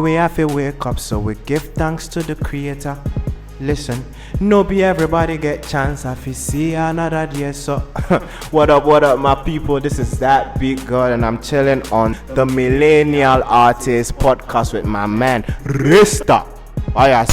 We have to wake up, so we give thanks to the Creator. Listen, no be everybody get chance if you see another day. So, what up, my people? This is that big girl, and I'm chilling on the Millennial Artist Podcast with my man Rista. Oh yeah,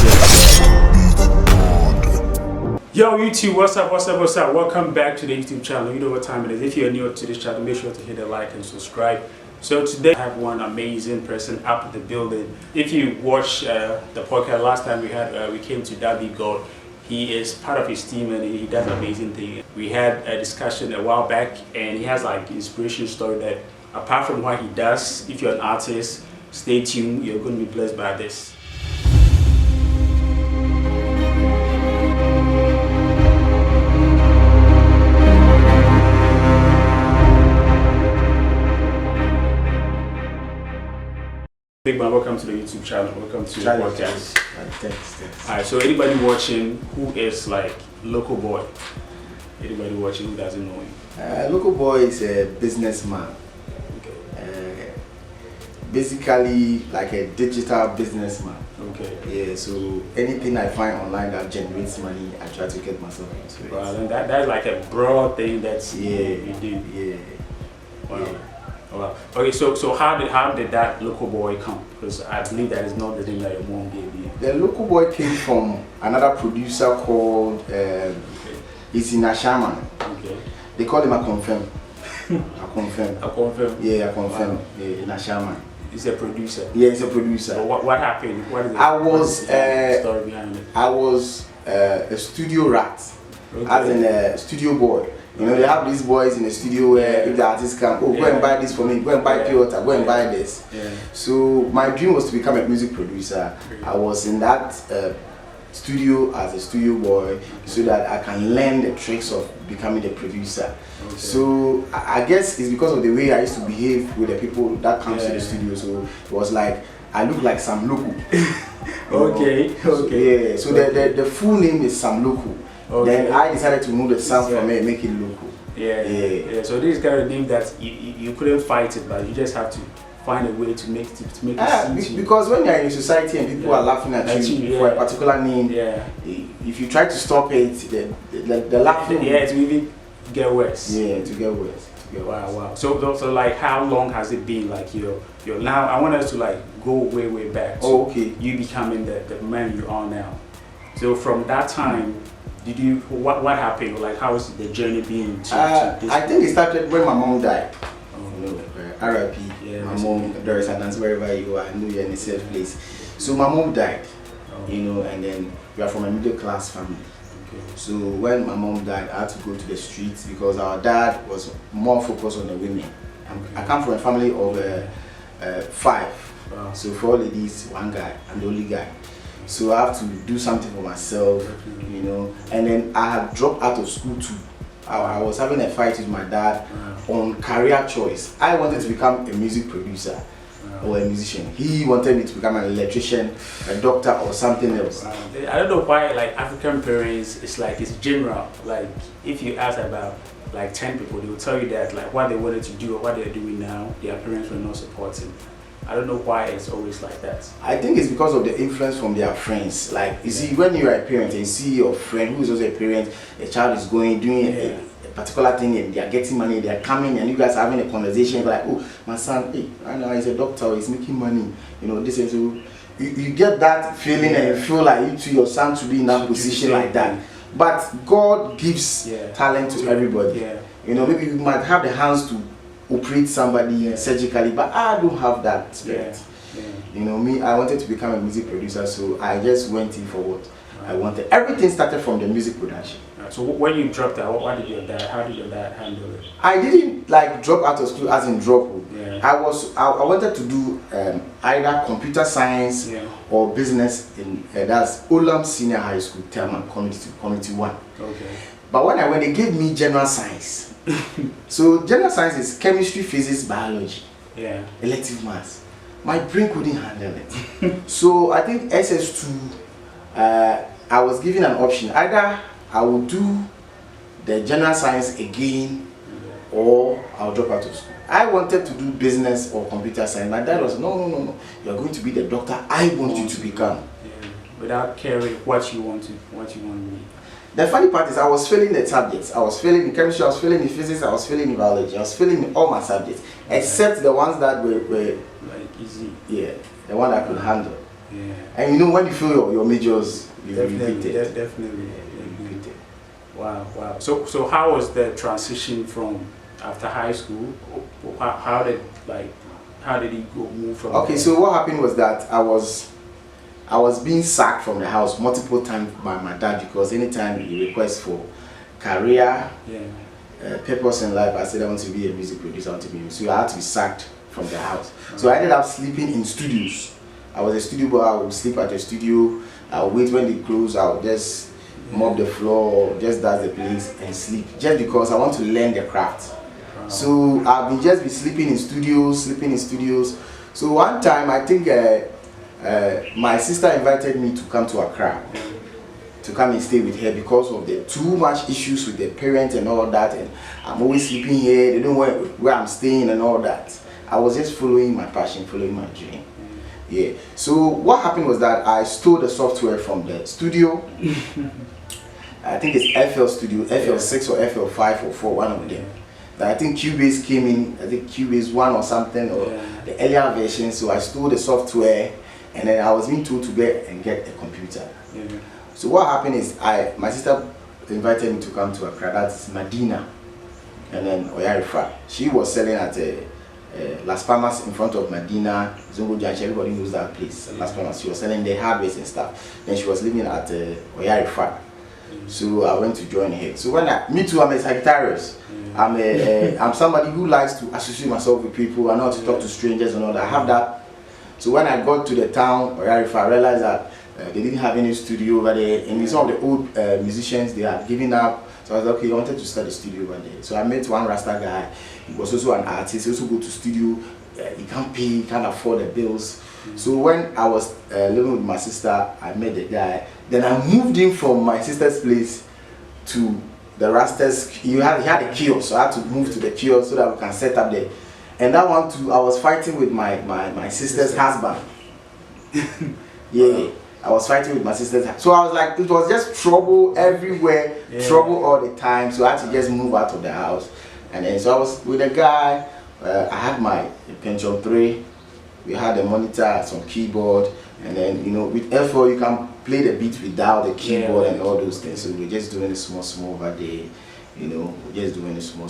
Yo, YouTube, what's up? Welcome back to the YouTube channel. You know what time it is. If you're new to this channel, make sure to hit the like and subscribe. So today I have one amazing person up in the building. If you watch the podcast last time we came to That Big God. He is part of his team and he does amazing things. We had a discussion a while back and he has like inspiration story that apart from what he does, if you're an artist, stay tuned. You're going to be blessed by this. Big man, welcome to the YouTube channel. Welcome to the podcast. Thanks. Alright, so anybody watching who is like LokoBoy? Anybody watching who doesn't know him? LokoBoy is a businessman. Okay. Basically like a digital businessman. Okay. Yeah, so anything I find online that generates money, I try to get myself into it. Well, and that's like a broad thing that's you do. Yeah. Wow. Yeah. Wow. Okay, so how did that LokoBoy come? Because I believe that is not the name that your mom gave you. The LokoBoy came from another producer called it's in Ashaman. Okay. They call him a confirm. A confirm. I confirm. Yeah, a confirm. Wow. Yeah, in Ashaman. He's a producer. Yeah, he's a producer. So what happened? What is the story behind it? I was a studio rat, Okay. as in a studio boy. You know, they have these boys in the studio where if the artists come, go and buy this for me, go and buy Piota, go and buy this. Yeah. So my dream was to become a music producer. I was in that studio as a studio boy so that I can learn the tricks of becoming the producer. Okay. So I guess it's because of the way I used to behave with the people that comes to the studio. So it was like I look like Sam Loko. Okay. Yeah. So the full name is Sam Loko. Okay. Then I decided to move the sound from it and make it local. Yeah. So this is kind of thing that you couldn't fight it, but you just have to find a way to make it because when you're in society and people are laughing at you for a particular name, if you try to stop it, the laughing it will even get worse. Yeah, to get worse. Wow. So like how long has it been like you're now? I want us to like go way back. Oh, okay. You becoming the man you are now. So from that time, did you what happened? Like how was the journey being to this? I think it started when my mom died. Oh, you know, RIP. Yeah, my mom, there is a dance wherever you are. I know you're in a safe place. So my mom died. You know, and then we are from a middle class family. Okay. So when my mom died, I had to go to the streets because our dad was more focused on the women. I come from a family of 5. Wow. So for all ladies, one guy, I'm the only guy. So I have to do something for myself, you know. And then I had dropped out of school too. I was having a fight with my dad on career choice. I wanted to become a music producer or a musician. He wanted me to become an electrician, a doctor, or something else. I don't know why like African parents, it's general. Like if you ask about like 10 people, they will tell you that like what they wanted to do or what they're doing now, their parents were not supporting. I don't know why it's always like that. I think it's because of the influence from their friends. Like you see, when you're a parent and you see your friend who is also a parent, a child is doing a particular thing and they are getting money, they are coming and you guys are having a conversation like, oh, my son, hey, I know he's a doctor, he's making money. You know, this is so you get that feeling and you feel like you to your son to be in that position like that. But God gives talent to everybody. You know, maybe you might have the hands to operate somebody surgically, but I don't have that spirit. You know, me, I wanted to become a music producer, so I just went in for what I wanted. Everything started from the music production. So when you dropped out, how did your dad handle it? I didn't like drop out of school as in drop. I wanted to do either computer science or business in that's Olam Senior High School, Telman, Community 1. Okay. But when I went, they gave me general science. So general science is chemistry, physics, biology, elective maths. My brain couldn't handle it. So I think SS2, I was given an option. Either I would do the general science again or I'll drop out of school. I wanted to do business or computer science. My dad was, no. You're going to be the doctor I want you to become. Yeah. Without caring what you want to be. The funny part is I was failing the subjects. I was failing in chemistry, I was failing in physics, I was failing in biology, I was failing in all my subjects, except the ones that were like easy. Yeah, the one I could handle. Yeah. And you know when you feel your majors, you Definitely. repeat it. Definitely. Wow. So how was the transition from after high school? How did he move from? Okay, so what happened was that I was being sacked from the house multiple times by my dad, because anytime he requests for career, purpose in life, I said I want to be a music producer, I want to be. So I had to be sacked from the house. So I ended up sleeping in studios. I was a studio boy. I would sleep at the studio. I would wait when they close. I would just mop the floor, just dust the place and sleep, just because I want to learn the craft. So I've been just be sleeping in studios. So one time I think my sister invited me to come to Accra to come and stay with her because of the too much issues with the parents and all that, and I'm always sleeping here, they don't know where I'm staying and all that. I was just following my passion, following my dream. Yeah. So what happened was that I stole the software from the studio. I think it's FL Studio, FL6 or FL5 or 4, one of them. I think Cubase came in, I think Cubase 1 or something, or the earlier version. So I stole the software, and then I was being told to get a computer. So what happened is my sister invited me to come to Accra. That's Medina, and then Oyarifa. She was selling at Las Palmas in front of Medina, Zongo Junction. Everybody knows that place, Las Palmas. She was selling the hardware and stuff. Then she was living at Oyarifa. So I went to join her. So me too, I'm a guitarist. I'm somebody who likes to associate myself with people. I know how to talk to strangers and all that. I have that. So when I got to the town, Oyarifa, I realized that they didn't have any studio over there, and some of the old musicians, they had given up. So I was like, okay, I wanted to start a studio over there. So I met one Rasta guy. He was also an artist. He also go to studio. He can't pay, he can't afford the bills. So when I was living with my sister, I met the guy. Then I moved in from my sister's place to the Rasta's. He had a kiosk, so I had to move to the kiosk so that we can set up there. And that one too, I was fighting with my sister's husband. Yeah. I was fighting with my sister's. So I was like, it was just trouble everywhere, trouble all the time. So I had to just move out of the house. And then so I was with a guy. I had my Pentium 3. We had a monitor, some keyboard, and then with F4 you can play the beat without the keyboard and all those things. So we're just doing it small over there. We're just doing it small.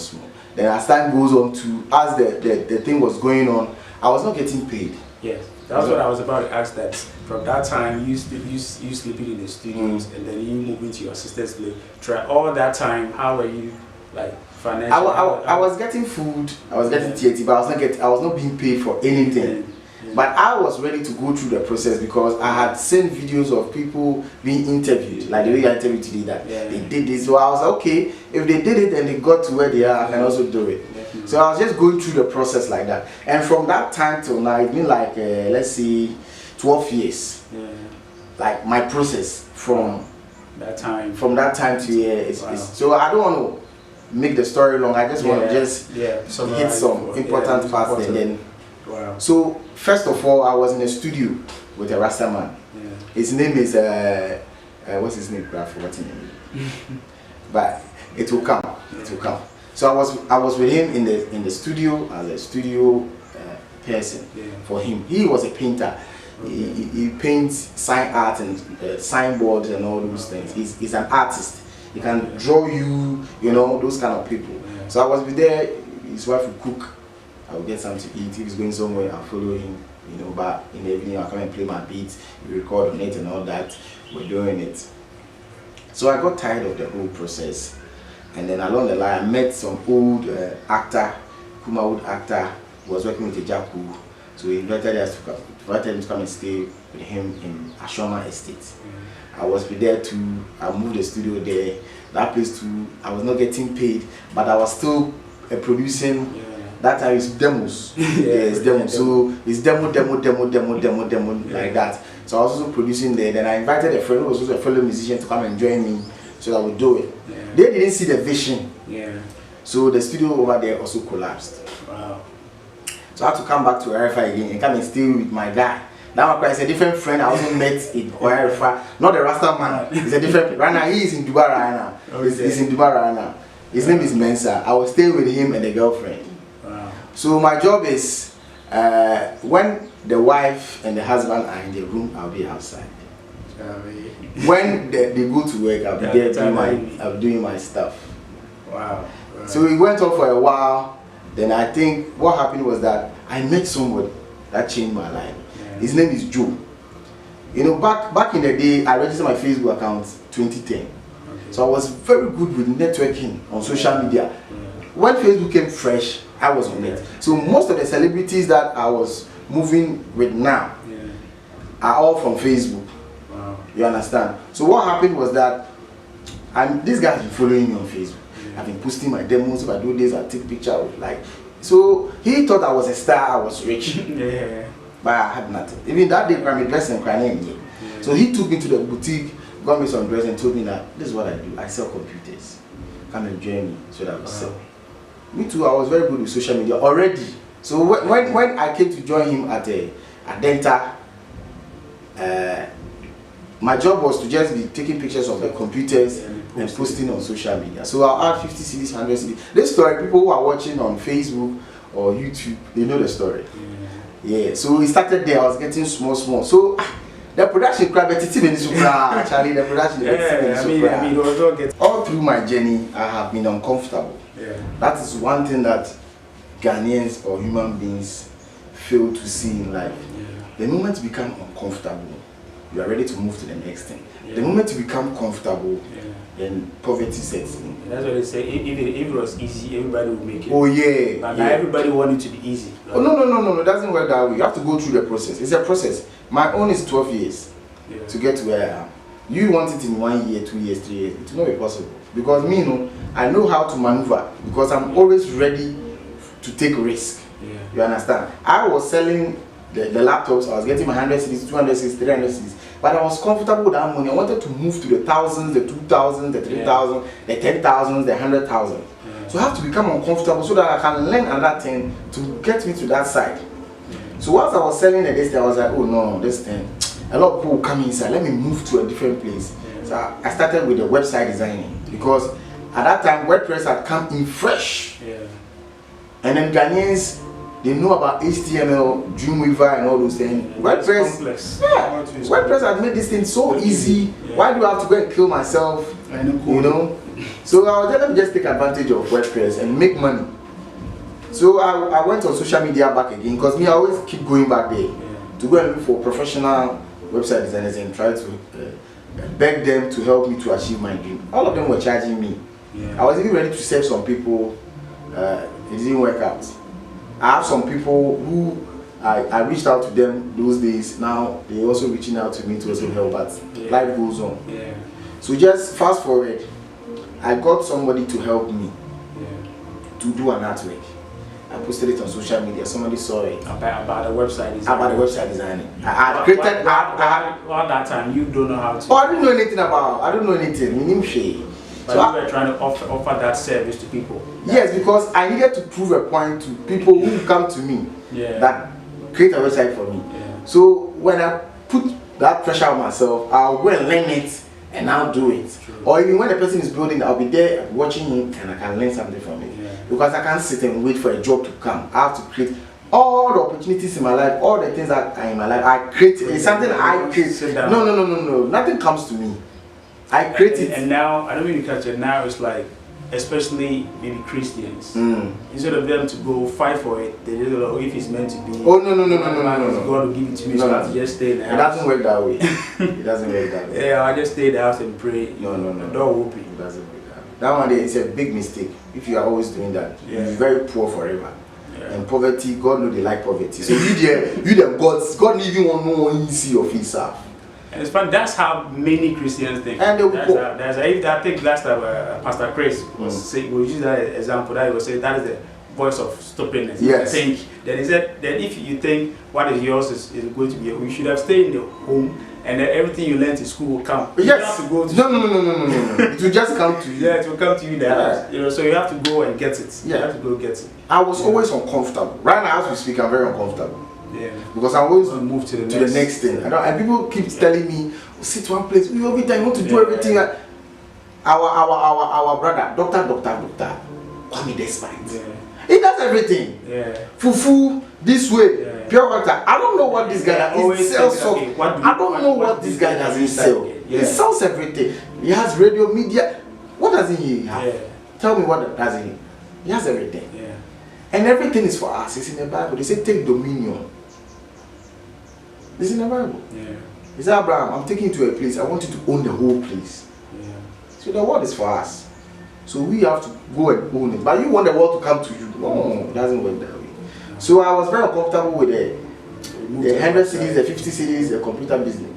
Then as time goes on, as the thing was going on, I was not getting paid. Yes. That's what I was about to ask. That from that time you sleeping in the studios, and then you moved into your sister's place. Try all that time. How were you, like, financially? I was getting food. I was getting TNT, but I was not being paid for anything. But I was ready to go through the process because I had seen videos of people being interviewed, like the way I interviewed today, that they did this. So I was like, okay, if they did it and they got to where they are, I can also do it. So I was just going through the process like that. And from that time till now, it's been like, let's see, 12 years. Like my process from that time to here. So I don't want to make the story long. I just want to hit some important parts and then. Wow. So first of all, I was in a studio with a Rasta man. His name is what's his name? I forgot his name. But it will come. So I was with him in the studio as a studio person for him. He was a painter. He paints sign art and signboards and all those things. He's an artist. He can draw those kind of people. So I was with there. His wife would cook. I will get something to eat. If he's going somewhere, I'll follow him. But in the evening I'll come and play my beats, we record on it and all that. We're doing it. So I got tired of the whole process, and then along the line I met some old actor, Kumawood actor, who was working with the Jaku. So he invited him to come and stay with him in Ashoma Estate. I was there too. I moved the studio there. That place too. I was not getting paid, but I was still producing. That time it's demos. It's demos. So it's demo like that. So I was also producing there. Then I invited a friend who was also a fellow musician to come and join me so that we do it. They didn't see the vision. So the studio over there also collapsed. Wow. So I had to come back to RFI again and come and stay with my guy. That one is a different friend I also met in RFI. Not the Rasta man. It's a different. Right now he is in Dubai right now. He's in Dubai right now. His name is Mensa. I will stay with him and the girlfriend. Wow. So my job is when the wife and the husband are in the room, I'll be outside. When they go to work, I'll be there doing my stuff. Wow. So it went on for a while. Then I think what happened was that I met somebody that changed my life. Yeah. His name is Joe. You know, back in the day, I registered my Facebook account 2010. Okay. So I was very good with networking on social media. Yeah. When Facebook came fresh, I was on it. So most of the celebrities that I was moving with now are all from Facebook. Wow. You understand? So what happened was that this guy has been following me on Facebook. I've been posting my demos. If I do this, I take picture like. So he thought I was a star. I was rich. But I had nothing. Even that day, I dressed and crying. So he took me to the boutique, got me some dress, and told me that this is what I do. I sell computers. Come and join me so that I will sell. Me too. I was very good with social media already. So when I came to join him at Denta, my job was to just be taking pictures of the computers and posting on social media. So I'll add 50 CDs, 100 CDs. This story, people who are watching on Facebook or YouTube, they know the story. Yeah. So we started there. I was getting small. So the production Charlie, the production all through my journey, I have been uncomfortable. Yeah. That is one thing that Ghanaians or human beings fail to see in life. Yeah. The moment you become uncomfortable, you are ready to move to the next thing. Yeah. The moment you become comfortable, then poverty sets in. That's what they say. If it was easy, everybody would make it. Oh yeah. But now everybody wants it to be easy. Like, oh no. It doesn't work that way. You have to go through the process. It's a process. My own is 12 years to get to where I am. You want it in 1 year, 2 years, 3 years. It will not be possible. Because me, I know how to maneuver. Because I'm always ready to take risk. Yeah. You understand? I was selling the laptops. I was getting my 100 cities, 200 cities, 300 cities. But I was comfortable with that money. I wanted to move to the thousands, the 2,000, the 3,000, the 10,000, the 100,000. Yeah. So I have to become uncomfortable so that I can learn another thing to get me to that side. So once I was selling this thing, I was like, oh no, this thing. A lot of people come inside. Let me move to a different place. Yeah. So I started with the website designing because at that time WordPress had come in fresh. Yeah. And then Ghanaians, they know about HTML, Dreamweaver, and all those things. WordPress, WordPress had made this thing so easy. Yeah. Why do I have to go and kill myself? You know. So I was let me just take advantage of WordPress and make money. So I went on social media back again because me I always keep going back there to go and look for professional website designers and try to beg them to help me to achieve my dream. All of them were charging me. Yeah. I was even ready to save some people. It didn't work out. I have some people who I reached out to them those days. Now they also reaching out to me to also help, but life goes on. Yeah. So just fast forward, I got somebody to help me to do an artwork. I posted it on social media. Somebody saw it about the website design. About the website designing. I had created all that time. You don't know how to. Oh, I didn't know anything about. I don't know anything. But so you were trying to offer that service to people. Yes, because I needed to prove a point to people who come to me that create a website for me. Yeah. So when I put that pressure on myself, I'll go and learn it and I'll do it. True. Or even when the person is building, I'll be there watching him and I can learn something from it. Yeah. Because I can't sit and wait for a job to come. I have to create all the opportunities in my life, all the things that are in my life. I create. It's something I create. No. Nothing comes to me. I create it. And now, I don't mean to catch it, now it's like, especially maybe Christians, instead of them to go fight for it, they just go, if it's meant to be. Oh, no. God will give it to me, so I have to just stay in the house. It doesn't work that way. It doesn't work that way. Yeah, I just stay in the house and pray. No. The door will open. It doesn't work that way. That one is a big mistake. If you are always doing that, you'll be very poor forever. Yeah. And poverty, God knows they like poverty. So you them God don't even want no one to see your face up. And it's fun. That's how many Christians think. And I think last time Pastor Chris was saying, we use that example that he was saying that is the voice of stubbornness. Yes. Then he said that if you think what is yours is going to be, you should have stayed in the home, and then everything you learned in school will come. You Yes. have to go to No. It will just come to you. Yeah, it will come to you in the house. You know, so you have to go and get it. Yeah. You have to go get it. I was always uncomfortable. Right now, as we speak, I'm very uncomfortable. Yeah. Because I always So move to the next thing. And people keep telling me, sit one place. You every time you want to do everything. Our brother, doctor, Kwame Despite. Yeah. He does everything. Yeah. Fufu this way, Yeah. pure water. I don't know what this guy does. He Always sells think, soap. okay, what do I you- don't know what this guy doesn't sell. Yeah. He sells everything. He has radio, media. What doesn't he have? Yeah. Tell me what doesn't he? He has everything. Yeah. And everything is for us. It's in the Bible. They say take dominion. It's in the Bible. Yeah. He said, Abraham, I'm taking you to a place. I want you to own the whole place. Yeah. So the world is for us. So we have to go and own it. But you want the world to come to you. No, it doesn't work that way. So I was very uncomfortable with the 100 cities, the 50 cities, the computer business.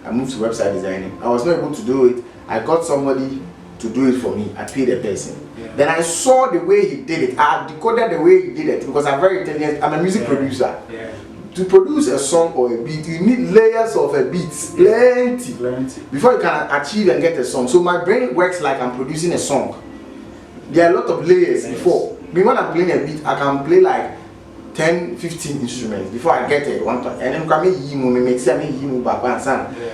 I moved to website designing. I was not able to do it. I got somebody to do it for me. I paid the person. Yeah. Then I saw the way he did it. I decoded the way he did it because I'm very intelligent. I'm a music producer. Yeah. To produce a song or a beat, you need layers of a beat, plenty, before you can achieve and get a song. So my brain works like I'm producing a song. There are a lot of layers before. When I'm playing a beat, I can play like 10, 15 instruments before I get it. One time, and then come make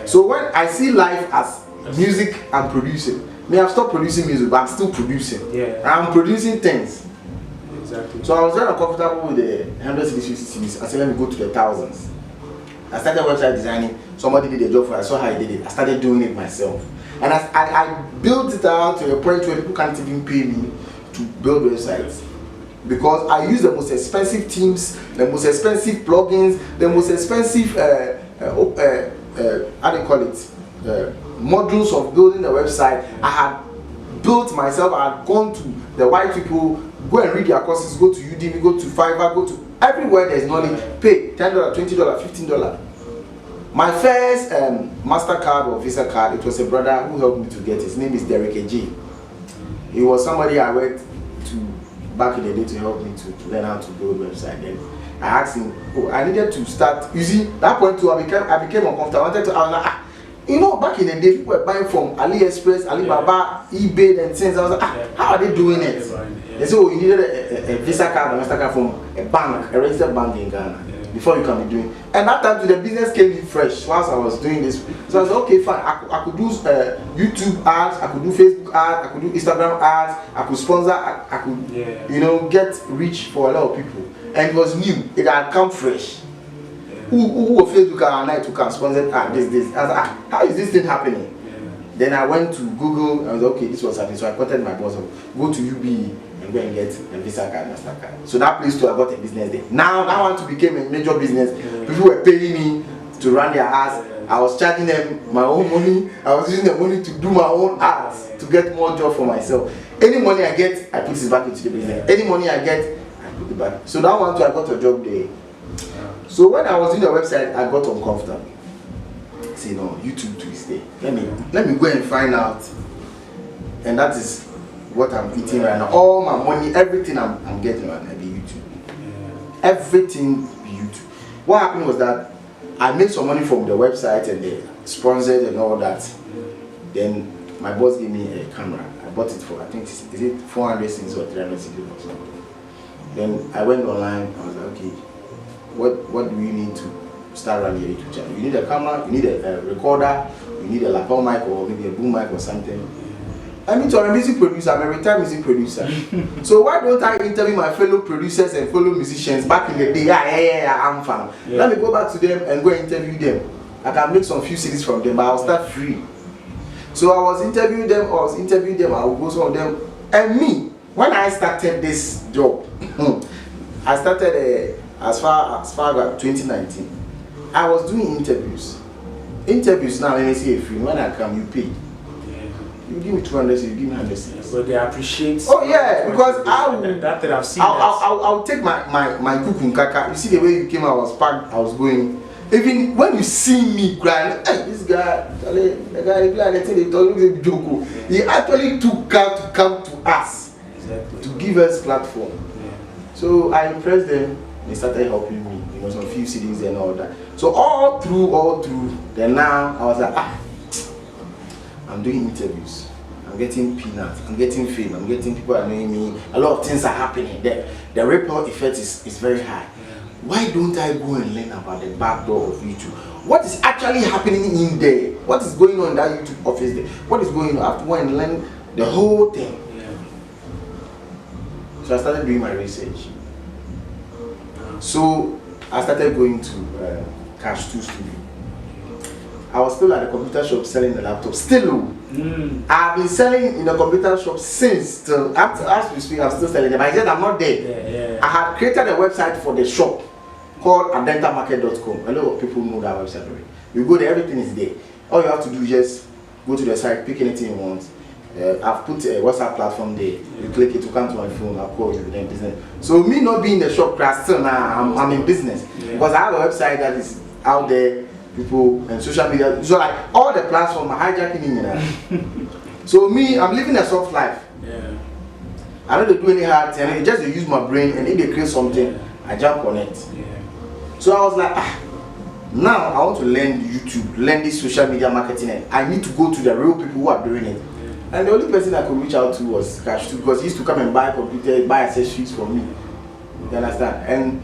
So when I see life as music I'm producing, I've stopped producing music, but I'm still producing. Yeah. I'm producing things. Exactly. So I was very uncomfortable with the 100 cities, 50 cities. I said, let me go to the thousands. I started website designing. Somebody did a job for it. I saw how he did it. I started doing it myself. And I built it out to a point where people can't even pay me to build websites. Because I use the most expensive teams, the most expensive plugins, the most expensive, how do you call it, modules of building the website. I had built myself. I had gone to the white people, go and read their courses, go to Udemy, go to Fiverr, go to everywhere there's knowledge, pay $10, $20, $15. My first MasterCard or Visa card, it was a brother who helped me to get. His name is Derek A.J. He was somebody I went to back in the day to help me to learn how to build website. Then I asked him, oh, I needed to start. You see, that point too, I became uncomfortable. I wanted to, I was like, you know, back in the day, people were buying from AliExpress, Alibaba, eBay, and things. I was like, how are they doing it? They said, oh, you needed a Visa card or MasterCard from a bank, a registered bank in Ghana, before you can be doing. And that time, the business came in fresh whilst I was doing this. So I said, okay, fine. I could do YouTube ads, I could do Facebook ads, I could do Instagram ads, I could sponsor, I could, you know, get reach for a lot of people. And it was new. It had come fresh. Who Facebook and I took and sponsored this. I was like, how is this thing happening? Then I went to Google and I was like, okay, this was happening. So I contacted my boss, go to UBE and go and get a Visa card, MasterCard. So that place too, I got a business there. Now that one to became a major business. People were paying me to run their ads. I was charging them my own money. I was using the money to do my own ads to get more job for myself. Any money I get, I put it back into the business. Any money I get, I put it back. So that one too, I got a job there. So when I was doing the website, I got uncomfortable. I said, no, YouTube too is there. Let me go and find out. And that is what I'm eating right now. All my money, everything I'm getting right now be YouTube. Everything be YouTube. What happened was that I made some money from the website and the sponsors and all that. Then my boss gave me a camera. I bought it for, I think, is it 400 cents or 300 cents or something. Then I went online. I was like, okay, what do you need to start running your YouTube channel? You need a camera, you need a recorder, you need a lapel mic or maybe a boom mic or something. I mean, I'm a music producer, I'm a retired music producer. So why don't I interview my fellow producers and fellow musicians back in the day? I'm fan. Let me go back to them and go interview them. I can make some few CDs from them, but I'll start free. So I was interviewing them, I would go some of them. And me, when I started this job, I started as far as 2019. I was doing interviews. Interviews now, when I say free, when I come, you pay. You give me 200, you give me 100 cents. But they appreciate. Oh yeah, because I'll take my kukun kaka. You see the way you came, I was packed, I was going. Even when you see me crying, hey, this guy, the guy, they told me to joke. He actually took care to come to us, to give us platform. So I impressed them. They started helping me, you know, some few CDs and all that. So all through. Then now I was like, I'm doing interviews. I'm getting peanuts. I'm getting fame. I'm getting people are knowing me. A lot of things are happening. The ripple effect is very high. Why don't I go and learn about the back door of YouTube? What is actually happening in there? What is going on in that YouTube office there? What is going on? I have to go and learn the whole thing. So I started doing my research. So I started going to Cash 2 Studio. I was still at the computer shop selling the laptop. Still, I've been selling in the computer shop since. Till as we speak, I'm still selling them. I said I'm not there. I had created a website for the shop called adentamarket.com. A lot of people know that website already. You go there, everything is there. All you have to do is just go to the site, pick anything you want. I've put a WhatsApp platform there. You click it, you come to my phone, I'll call you, then business. So me not being in the shop class still now, I'm in business. Because I have a website that is out there, people and social media. So like all the platforms are hijacking in there. So me, I'm living a soft life. I don't do any hard thing, I just use my brain, and if they create something, I jump on it. So I was like, now I want to learn YouTube, learn this social media marketing, and I need to go to the real people who are doing it. And the only person I could reach out to was Cash 2, because he used to come and buy computers, buy accessories for me. You understand? And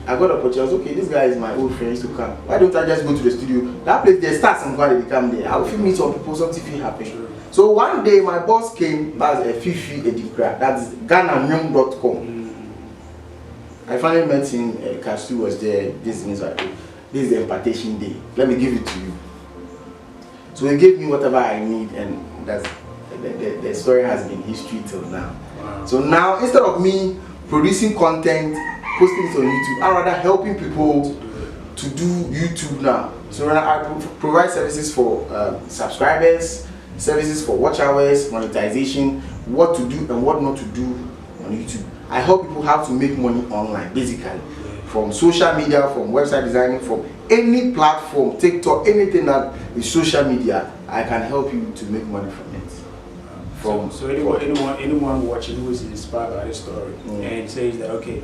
I got a opportunity. I was okay, this guy is my old friend, he used to come. Why don't I just go to the studio? That place, they start some quality, they come there. I will film meet some people, something will happen. So one day my boss came, that's a Fifi Edikra, that's GhanaNyum.com. I finally met him, Cash 2 was there. This is the impartation day. Let me give it to you. So he gave me whatever I need, and that's the story has been history till now. So now, instead of me producing content, posting it on YouTube, I'm rather helping people to do YouTube now. So I provide services for subscribers, services for watch hours, monetization, what to do and what not to do on YouTube. I help people how to make money online, basically, from social media, from website designing, from any platform, TikTok, anything that is social media. I can help you to make money from it. So anyone watching who is inspired by this story and says that, okay,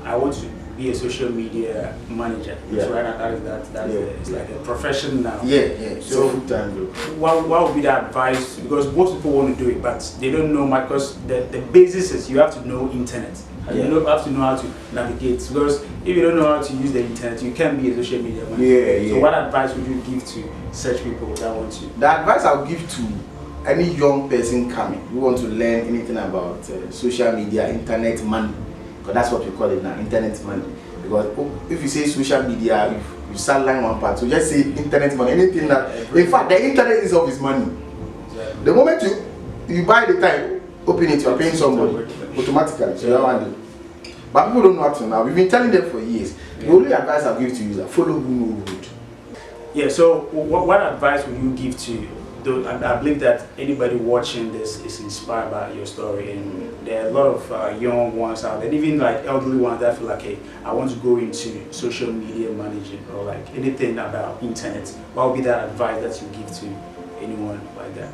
I want to be a social media manager. So right now it's like a profession now. So full time. What would be the advice? Because most people want to do it, but they don't know much. Because the basis is you have to know internet. And you have to know how to navigate. Because if you don't know how to use the internet, you can't be a social media manager. So what advice would you give to such people that want to? The advice I'll give to any young person coming who want to learn anything about social media, internet money, because that's what we call it now, internet money. Because if you say social media, if you start line one part, so just say internet money, anything that, in fact, the internet itself is money. The moment you buy the time, open it, you're paying somebody automatically. So that one. But people don't know up to now. We've been telling them for years. The only advice I'll give to you is that follow who know road. Yeah, so what advice would you give to? I believe that anybody watching this is inspired by your story, and there are a lot of young ones out there, even like elderly ones that feel like, hey, I want to go into social media managing or like anything about internet. What would be that advice that you give to anyone like that?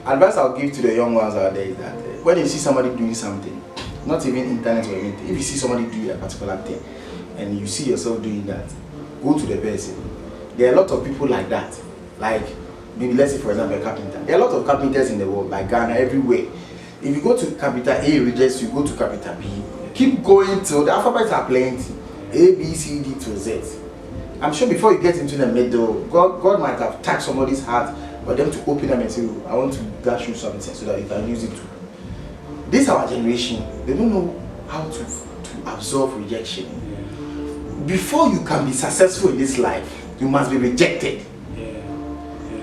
Advice I'll give to the young ones out there is that when you see somebody doing something, not even internet or anything, if you see somebody doing a particular thing and you see yourself doing that, go to the person. There are a lot of people like that. Like, maybe let's say for example a carpenter. There are a lot of carpenters in the world, like Ghana, everywhere. If you go to capital A rejects, you go to capital B. Keep going till the alphabets are plenty. A, B, C, D to Z. I'm sure before you get into the middle, God might have touched somebody's heart for them to open them and say, oh, I want to dash you something so that you can use it too. This our generation, they don't know how to absorb rejection. Before you can be successful in this life, you must be rejected.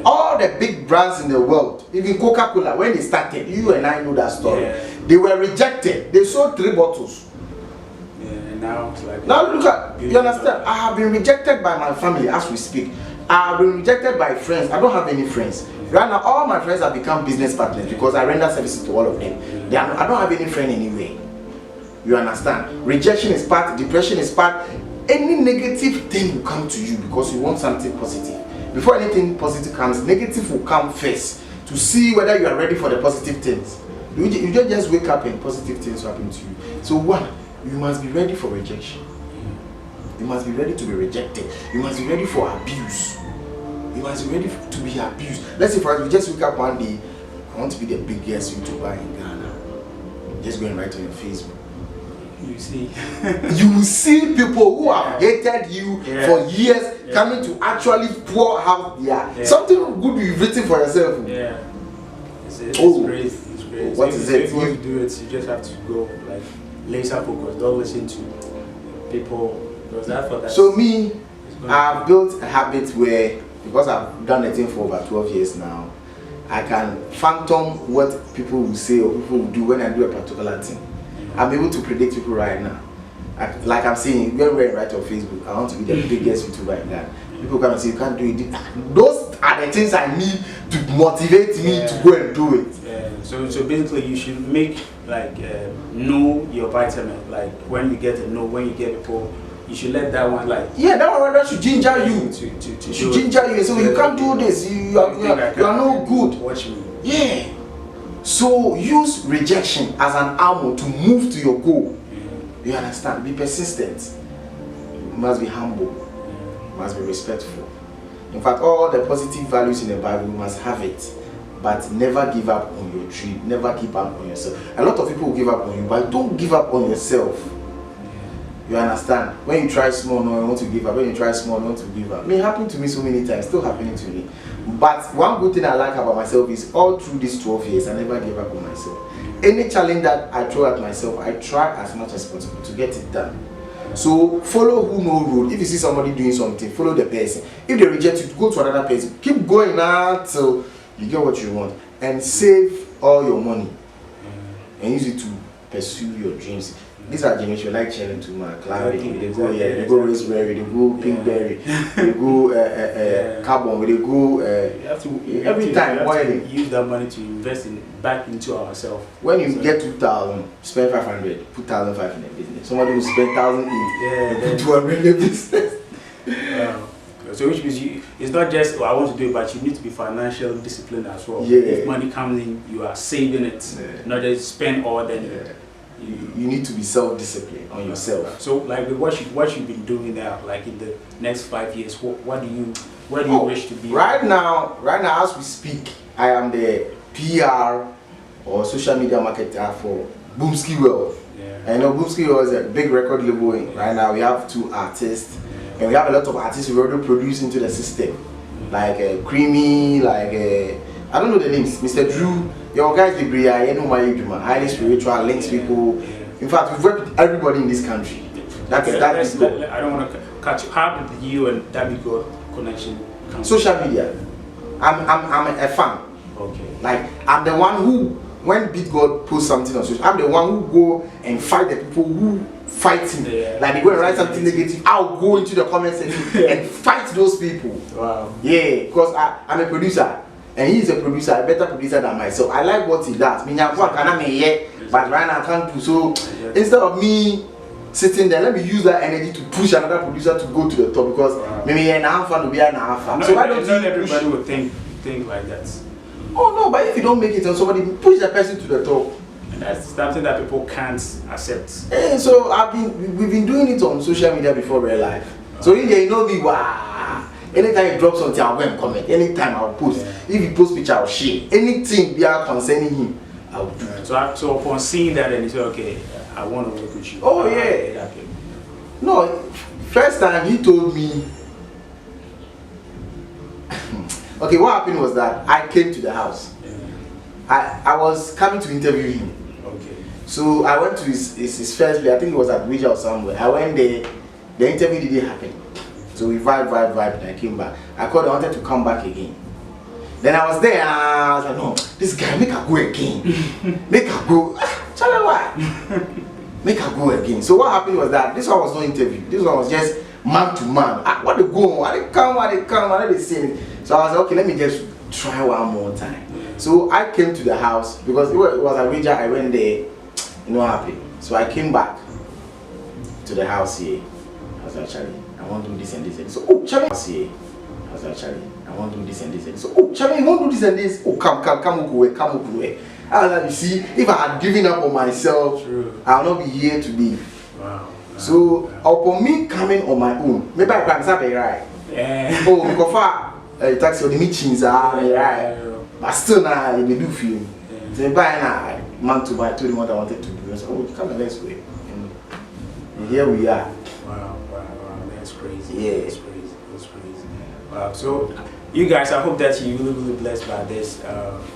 All the big brands in the world, even Coca-Cola, when they started, you and I know that story. They were rejected. They sold 3 bottles. And now it's like, now look at, you understand? I have been rejected by my family as we speak. I have been rejected by friends. I don't have any friends. Right now, all my friends have become business partners because I render services to all of them. I don't have any friend anyway. You understand? Rejection is part, depression is part. Any negative thing will come to you because you want something positive. Before anything positive comes, negative will come first to see whether you are ready for the positive things. You don't just wake up and positive things happen to you. So one, you must be ready for rejection. You must be ready to be rejected. You must be ready for abuse. You must be ready to be abused. Let's say, for example, you just wake up one day, I want to be the biggest YouTuber in Ghana. Just go and write on your Facebook. You see, you will see people who have hated you for years coming to actually pour out their something good you've written for yourself. Yeah, it's crazy. It's crazy. What so is it? If you want to do it, you just have to go like laser focus. Don't listen to people because that's for that. So me, I've built a habit where, because I've done the thing for over 12 years now, I can phantom what people will say or people will do when I do a particular thing. I'm able to predict people right now. Like I'm saying, when we write on Facebook, I want to be the biggest YouTuber in that. People come and say, you can't do it. Those are the things I need to motivate me to go and do it. Yeah. So basically, you should make like know your vitamin. Like when you get a no, when you get people, you should let that one like that should ginger you. To should ginger you. So you can't do this. You are no good. Watch me. Yeah. So use rejection as an armor to move to your goal. You understand? Be persistent. You must be humble. You must be respectful. In fact, all the positive values in the Bible, you must have it. But never give up on your dream. Never give up on yourself. A lot of people will give up on you, but don't give up on yourself. You understand? When you try small, no, you want to give up. When you try small, you want to give up. It happened to me so many times. Still happening to me. But one good thing I like about myself is all through these 12 years, I never gave up on myself. Any challenge that I throw at myself, I try as much as possible to get it done. So follow who know road. If you see somebody doing something, follow the person. If they reject you, go to another person. Keep going until you get what you want. And save all your money. And use it to pursue your dreams. These are generations like chilling to my climbing. They go they go raspberry, they go pinkberry, they go carbon, they go you have to every time boiling. Use that money to invest back into ourselves. When you get 2,000, spend 500, put 1,500 in the business. Somebody will spend 1,000 in, put 200 in the business. So which means it's not just I want to do it, but you need to be financially disciplined as well. Yeah. If money comes in, you are saving it, not just spend all then. You need to be self-disciplined on yourself. So like what you've been doing now, like in the next 5 years, where do you wish to be? Right now as we speak, I am the PR or social media marketer for Boomski World. I know Boomski World is a big record label. Right now we have 2 artists, and we have a lot of artists we already produced into the system, like Creamy, like I don't know the names, Mr. Drew. Your guys, highly spiritual, links people. In fact, we've worked with everybody in this country. That's good. I don't want to catch you. How did you and that big connection come? Social media. I'm a fan. Okay. Like I'm the one who, when Big God posts something on social, I'm the one who go and fight the people who fight him. Like they go and write something negative, I'll go into the comment section and fight those people. Wow. Yeah, because I'm a producer. And he's a producer, a better producer than myself. I like what he does. But right now I can't do so. Instead of me sitting there, let me use that energy to push another producer to go to the top, because maybe an alpha will be an alpha. So why don't everybody would think like that? Oh no, but if you don't make it on somebody, push the person to the top. And that's something that people can't accept. And so we've been doing it on social media before real life. So in there, you know me, wow. Anytime he drops something, I'll go and comment. Anytime I'll post. If he posts picture, I'll share. Anything they are concerning him, I'll do. So upon seeing that, and you say, okay, I want to work with you. Oh yeah. No, first time he told me. Okay, what happened was that I came to the house. I was coming to interview him. Okay. So I went to his first place. I think it was at Ouija or somewhere. I went there. The interview didn't happen. So we vibed, and I came back. I called, I wanted to come back again. Then I was there, and I was like, no, this guy, make her go again. Make her go. Tell her why. Make her go again. So what happened was that this one was no interview. This one was just man to man. What they go, what they come, what they say. So I was like, okay, let me just try one more time. So I came to the house, because it was a Ouija. I went there, you know what happened. So I came back to the house here. I was actually, I want to do this and this and this. So, oh, Charlie, I was actually, I want to do this and this and this. So, oh, Charlie, you want to do this and this? Oh, come away. I was like, you see, if I had given up on myself, I'll not be here today. Wow. So upon me coming on my own, maybe I can have a right. Yeah. Oh, go far. Taxi or the meetings are right. But still now you do film. Then by now, man to buy, told him what I wanted to do. I said, oh, come and let's wait. And here we are. Wow, that's crazy. Yeah. That's crazy. Wow. So, you guys, I hope that you really blessed by this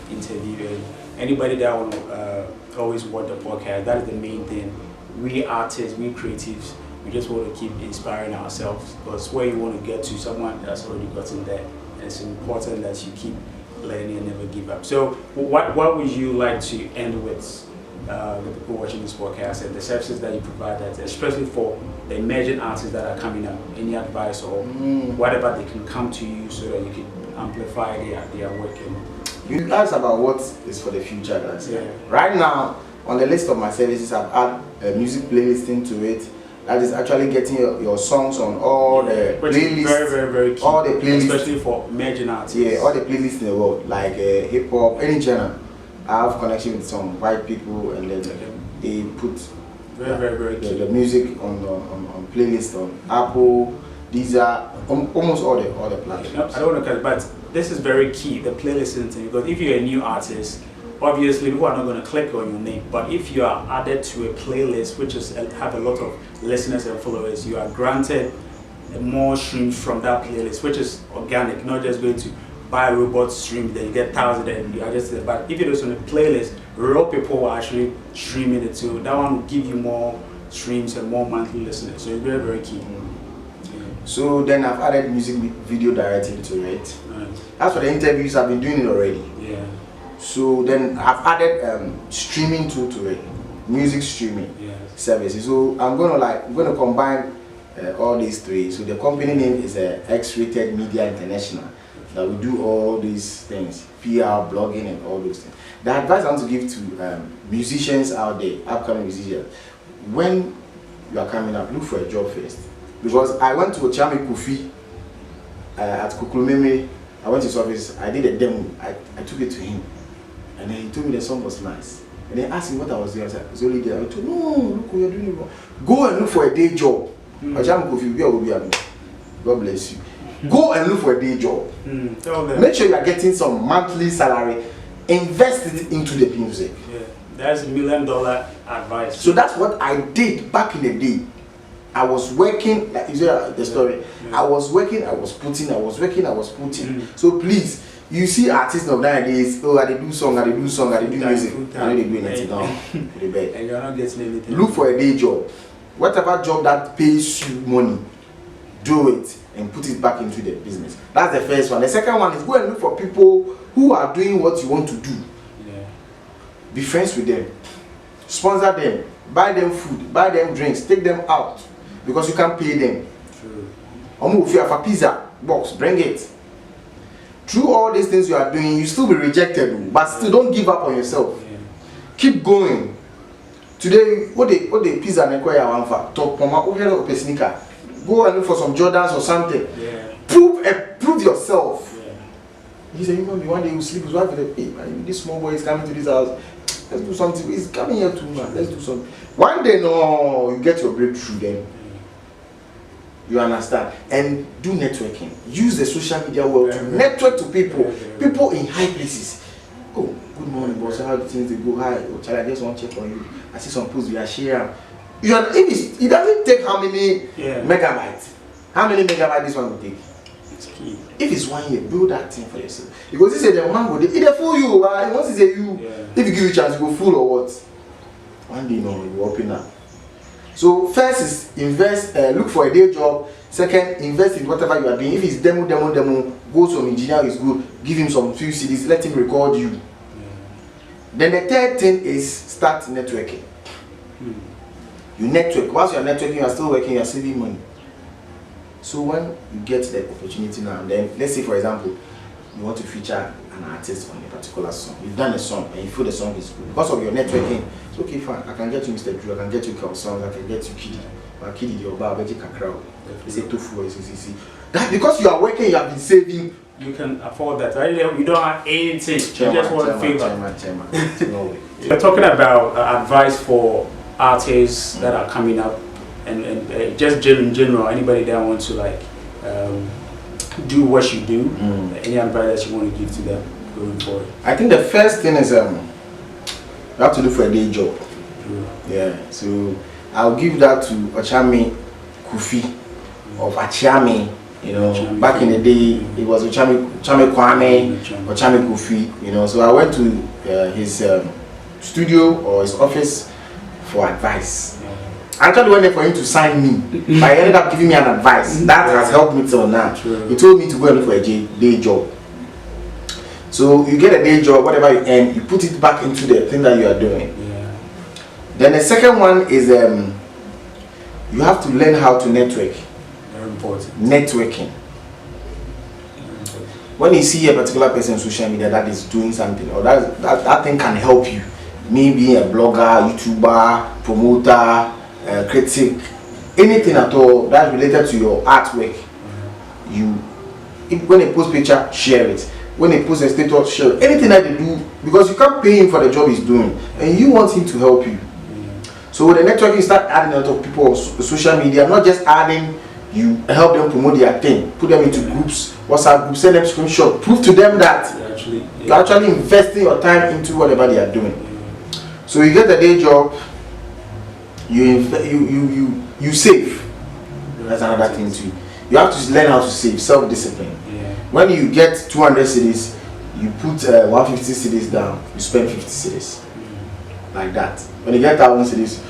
interview. And anybody that want always watch the podcast, that is the main thing. We artists, we creatives, we just want to keep inspiring ourselves, because where you want to get to, someone that's already gotten there. And it's important that you keep learning and never give up. So, what would you like to end with? The people watching this podcast and the services that you provide, that especially for the emerging artists that are coming up, any advice or whatever they can come to you so that you can amplify their work? You asked about what is for the future, guys. Yeah. Right now, on the list of my services, I've added a music playlist into it. That is actually getting your songs on all the playlists. Very key. All the playlists, especially for emerging artists. Yeah, all the playlists in the world, like hip hop, any genre. I have connection with some white people, and then they put very key. The music on playlist on Apple. These are almost all the platforms. I don't want to cut, but this is very key, the playlisting thing, because if you're a new artist, obviously people are not going to click on your name. But if you are added to a playlist which have a lot of listeners and followers, you are granted more streams from that playlist, which is organic, not just going to buy a robot stream, then you get thousands and you are just there. But if it is on a playlist, real people are actually streaming it too. That one will give you more streams and more monthly listeners. So it's very key. So then I've added music video directing to it. Right. As for the interviews, I've been doing it already. Yeah. So then I've added streaming to it, music streaming services. So I'm gonna combine all these three. So the company name is X-Rated Media International. That we do all these things, PR, blogging, and all those things. The advice I want to give to musicians out there, upcoming musicians, when you are coming up, look for a job first. Because I went to Ochami Kofi at Kukulumeme. I went to his office, I did a demo, I took it to him. And then he told me the song was nice. And then asked me what I was doing. I said, it's only there. I told him, no, look, you're doing it wrong. Go and look for a day job. Ochami Kofi, where will be? God bless you. Go and look for a day job. Make sure you are getting some monthly salary. Invest it into the music. Yeah, that's $1 million advice. So that's what I did back in the day. I was working, like you said the story. I was working, I was putting. So please, you see artists of nowadays, oh, I do song, I do music. I know they do anything now. And you're not getting anything. Look for a day job. Whatever job that pays you money, do it and put it back into the business. That's the first one. The second one is go and look for people who are doing what you want to do. Yeah. Be friends with them. Sponsor them. Buy them food. Buy them drinks. Take them out. Because you can't pay them. True. If you have a pizza box, bring it. Through all these things you are doing, you still be rejected. But still don't give up on yourself. Yeah. Keep going. Today, what the pizza and one for top over sneaker. Go and look for some Jordans or something. Yeah. Prove yourself. Yeah. He said, one day you sleep with his wife with hey man, this small boy is coming to this house. Let's do something. He's coming here too, man. Let's do something. One day, no, you get your breakthrough then. You understand? And do networking. Use the social media world to network to people. People in high places. Oh, good morning, boss. How do things they go? Hi, oh, child, I just want to check on you. I see some posts we are sharing. It doesn't take how many megabytes. How many megabytes this one will take? It's key. If it's 1 year, build that thing for yourself. Because this is the one go either fool you, right? Once it's a you, if you give you a chance, you go fool or what? One day, no, you open up. So first is invest, look for a day job. Second, invest in whatever you are doing. If it's demo, go to an engineer is good. Give him some few CDs, let him record you. Yeah. Then the third thing is start networking. You network. Once you are networking, you are still working, you are saving money. So when you get the opportunity now and then, let's say for example, you want to feature an artist on a particular song. You've done a song and you feel the song is good. Because of your networking, it's okay, fine. I can get you Mr. Drew, I can get you Kel Song, I can get you Kiddy. But Kiddy, your bar, Veggie Kakrao. They say tofu, see. That because you are working, you have been saving. You can afford that, right? You don't have anything. You just want to favor. No way. We're talking about advice for artists that are coming up, and just in general, anybody that wants to like do what you do, any advice that you want to give to them going forward? I think the first thing is you have to look for a day job. Yeah, so I'll give that to Ochame Kofi of Achiame. You know, back in the day, it was Ochame Kwame, Ochame Kofi. You know, so I went to his studio or his office for advice. I actually went there for him to sign me, but he ended up giving me an advice that has helped me till now. He told me to go and look for a day job. So you get a day job, whatever you earn, you put it back into the thing that you are doing. Then the second one is you have to learn how to network. Very important. Networking. When you see a particular person on social media that is doing something, or that thing can help you, me being a blogger, YouTuber, promoter, critic, anything at all that's related to your artwork, when they post picture, share it. When they post a status, share it. Anything that they do, because you can't pay him for the job he's doing, and you want him to help you. So with the networking, start adding a lot of people on social media, not just adding, you help them promote their thing, put them into groups, WhatsApp groups, send them screenshots, prove to them that you're actually investing your time into whatever they are doing. So you get a day job, you save. That's another thing too. You have to learn how to save, self-discipline. When you get 200 cedis, you put 150 cedis down, you spend 50 cedis. Like that. When you get 1,000 cedis,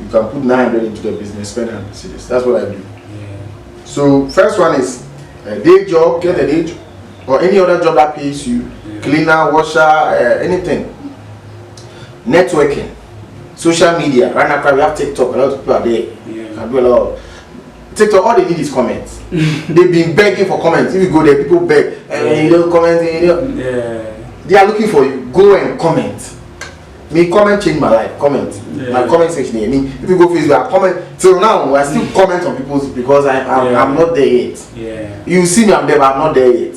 you can put 900 into the business, spend 100 cedis. That's what I do. So first one is a day job, get a day job, or any other job that pays you, cleaner, washer, anything. Networking, social media. Right now, we have TikTok. A lot of people are there. You can do a lot of TikTok. All they need is comments. They've been begging for comments. If you go there, people beg. You don't comment. They are looking for you. Go and comment. Me comment changed my life. Comment. My comment section here. Me, if you go Facebook, I comment. Till now, I still comment on people's because I'm not there yet. You see me, I'm there, but I'm not there yet.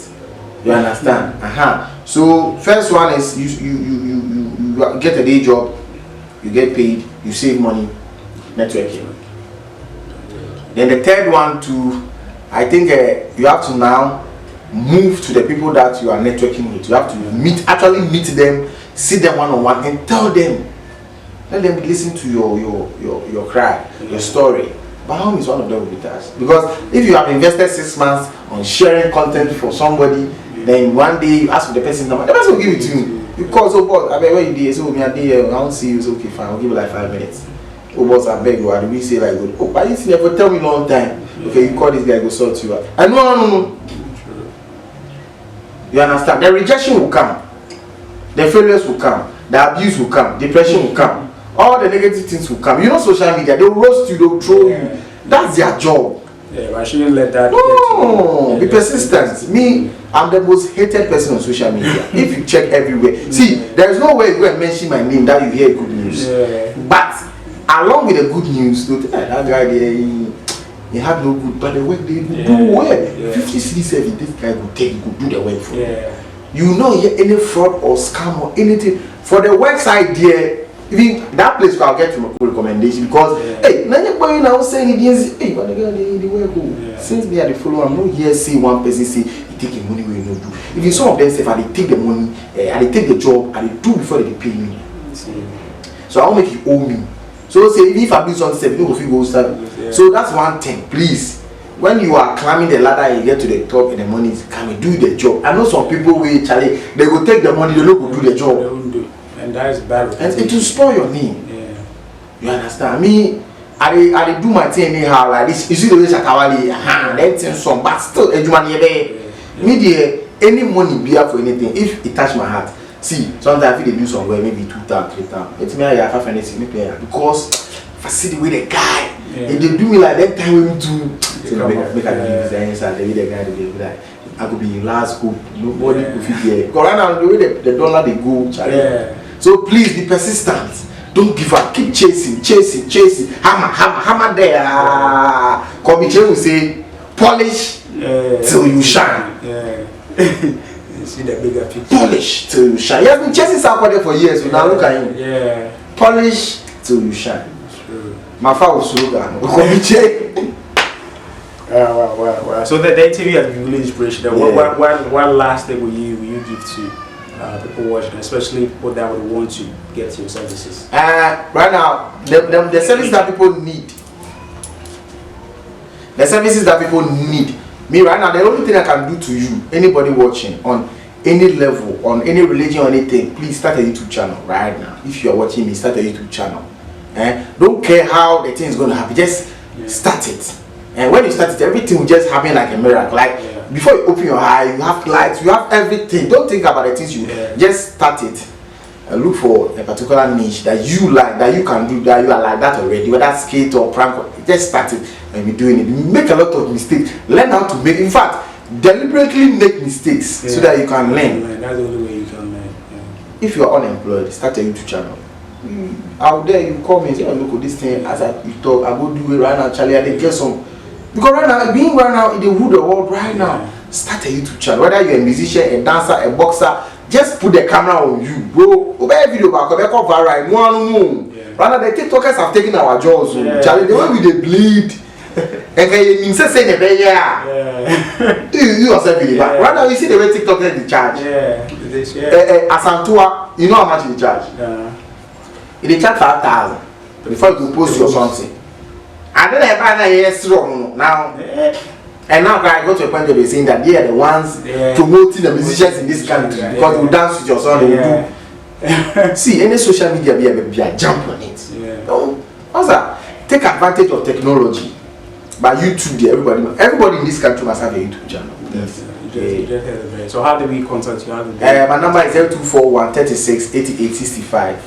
You understand? So first one is you get a day job, you get paid, you save money, networking. Then the third one too, I think you have to now move to the people that you are networking with. You have to actually meet them, see them one-on-one, and tell them. Let them listen to your cry, your story. By how means one of them will be touched. Because if you have invested 6 months on sharing content for somebody, then one day you ask for the person's number, the person will give it to you. You call, so boss, I beg where you did, so me a day, I won't see you, it's okay, fine, I'll give you like 5 minutes. Oh boss, I beg you, and we say like, oh, but you see, never tell me long time. Okay, you call this guy, go sort you out. And no. You understand? The rejection will come, the failures will come, the abuse will come, depression will come, all the negative things will come. You know, social media, they'll roast you, they'll throw you. That's their job. Yeah, I shouldn't let that. No, be persistent. Me, I'm the most hated person on social media. If you check everywhere, see, there is no way you go and mention my name that you hear good news. But along with the good news, that guy there, he had no good, but the work they do well. 50 cities every this guy will take, go do the work for you. You know, any fraud or scam or anything for the website there. Even that place I'll get from a cool recommendation because hey, nobody now saying it hey, but the girl the way go. Since me at the follow, I'm not here see one person say he take the money where you no do. Even some of them say they take the money, and they take the job and they do before they pay me. So I'll make you owe me. So say if I do something, you go start. So that's one thing, please. When you are climbing the ladder and you get to the top and the money is coming, do the job. I know some people will Charlie, they will take the money, they don't go do the job. And that is bad. And it will spoil your name. You understand? Me, I do my thing anyhow like this. You see the way Shakawali, that thing some, but still, me there, any money be up for anything. If it touch my heart, see, sometimes if they do somewhere, maybe 2 times, 3 times. It's me I have anything because if I see the way the guy, if they do me like that time we do, make a design and the way the guy they be like. I could be in last hope. Nobody could fit here. Because right now the way the dollar they go, so please be persistent. Don't give up. Keep chasing. Hammer there. Kobiche will say, polish till you shine. You see the bigger picture. Polish till you shine. He has been chasing somebody for years. So now look at him. Polish till you shine. My father was slogan. Wow. So the interview has been really inspirational. Yeah. What last thing will you give to people watching, especially people that would want to get your services? Right now, the services that people need. The services that people need. Me right now, the only thing I can do to you, anybody watching on any level, on any religion or anything, please start a YouTube channel right now. If you are watching me, start a YouTube channel. Don't care how the thing is going to happen, just start it. And when you start it, everything will just happen like a miracle. Like before you open your eye, you have lights, you have everything. Don't think about the things just start it. And look for a particular niche that you like, that you can do, that you are like that already, whether skate or prank. Just start it and be doing it. Make a lot of mistakes. Learn how to make. In fact, deliberately make mistakes so that you can learn. That's the only way you can learn. If you are unemployed, start a YouTube channel. Out there, you call me and say, "Oh, look, this thing as you talk, I go do it right now, Charlie. I get some." Because right now, being right now in the hood world, right now, start a YouTube channel. Whether you're a musician, a dancer, a boxer, just put the camera on you, bro. Over video back, over viral. Right now, the TikTokers have taken our jobs. Charlie, the way we they bleed. And you say the way, you yourself believe. Right now, you see the way TikTokers they charge. Asantua, you know how much they charge? They charge 5,000 before you can post your something. And then I find a yes wrong now. And now I go to a point where they're saying that they are the ones promoting the musicians in this country because you dance with your son, they will do. See, any social media be a jump on it. What's that? Take advantage of technology. By YouTube, everybody in this country must have a YouTube channel. Yes. So how do we contact you? My number is 0241 36 88 65.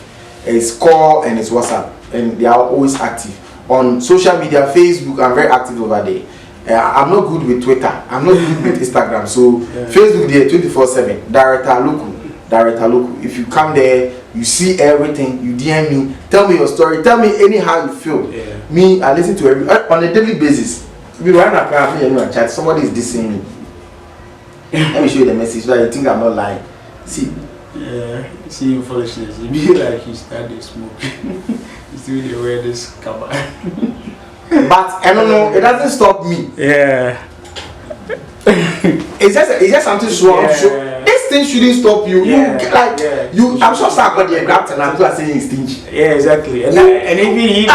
It's call and it's WhatsApp, and they are always active on social media. Facebook, I'm very active over there. I'm not good with Twitter. I'm not good with Instagram. So Facebook there 24/7. Director Loko. If you come there, you see everything. You DM me. Tell me your story. Tell me anyhow you feel. Me, I listen to every on a daily basis. We right now, me and chat. Somebody is dissing me. Let me show you the message so that you think I'm not lying. See. See foolishness. You be like you started smoking. You still the wear this cover. But I don't know. It doesn't stop me. It's just something wrong. This thing shouldn't stop you. I'm sure somebody grabbed and I'm saying he's stingy. Yeah, exactly. And even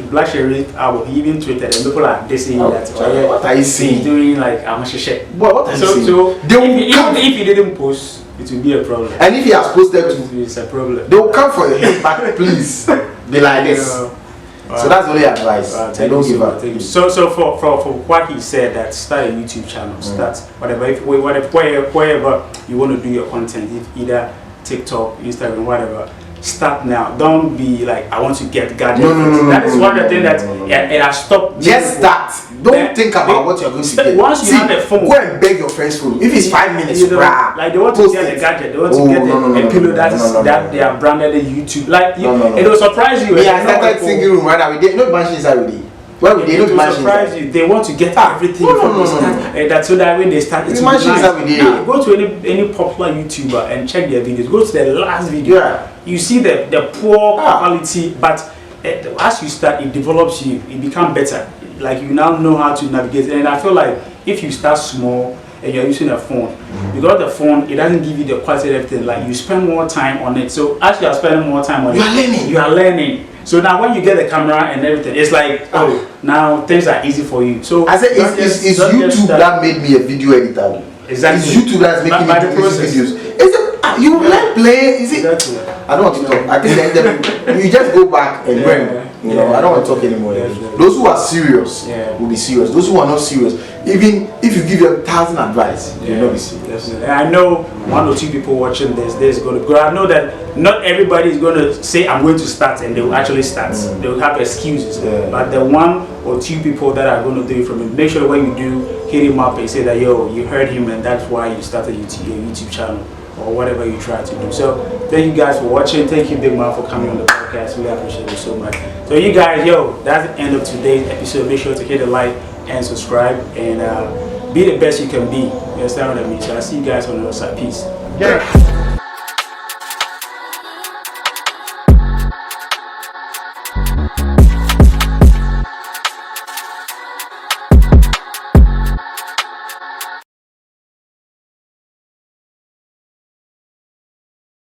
Black Sheriff, he even tweeted and people are saying that. What are you saying? He's doing like I'm a shit. What are you saying? So if he didn't post, it will be a problem. And if he has posted it's a problem. They will come for your head back, please. Be like this. So that's the only advice. I don't give up. So for what he said, that start a YouTube channel, start wherever you want to do your content, if either TikTok, Instagram, whatever. Start now. Don't be like I want to get gadgets. No. That is one of the things that it has stopped. Just start. Don't think about what you're going to get. Once you have a phone, go and beg your friends phone. If it's 5 minutes, like they want to get a gadget, they want to get a pillow that they are branded in YouTube. Like it will surprise you. Yeah, I started singing room right now. We did not mansion inside with it. Well, they don't surprise you. They want to get everything from the start, and that's so that when they start, it's nice. Now, go to any popular YouTuber and check their videos. Go to the last video. You see the poor quality, but as you start, it develops you. It becomes better. Like you now know how to navigate. And I feel like if you start small and you're using a phone, because the phone it doesn't give you the quality of everything. Like you spend more time on it. So as you are spending more time on you are learning. So now when you get the camera and everything, it's like now things are easy for you. So I said it's YouTube that made me a video editor. Exactly. It's YouTube that's making me do these videos. Is it you like play? Is it? Exactly. I don't want to talk. I think you just go back and learn. You know, I don't want to talk anymore. Those who are serious will be serious. Those who are not serious, even if you give them 1,000 advice, they will not be serious. Definitely. I know 1 or 2 people watching this is going to go. I know that not everybody is going to say I'm going to start and they will actually start. They will have excuses. But the 1 or 2 people that are going to do it from it, make sure when you do hit him up and say that you heard him and that's why you started your YouTube channel. Or whatever you try to do. So thank you guys for watching. Thank you Big Man for coming on the podcast. We appreciate it so much. So you guys, that's the end of today's episode. Make sure to hit the like and subscribe and be the best you can be. You understand what I mean? So I'll see you guys on the other side. Peace.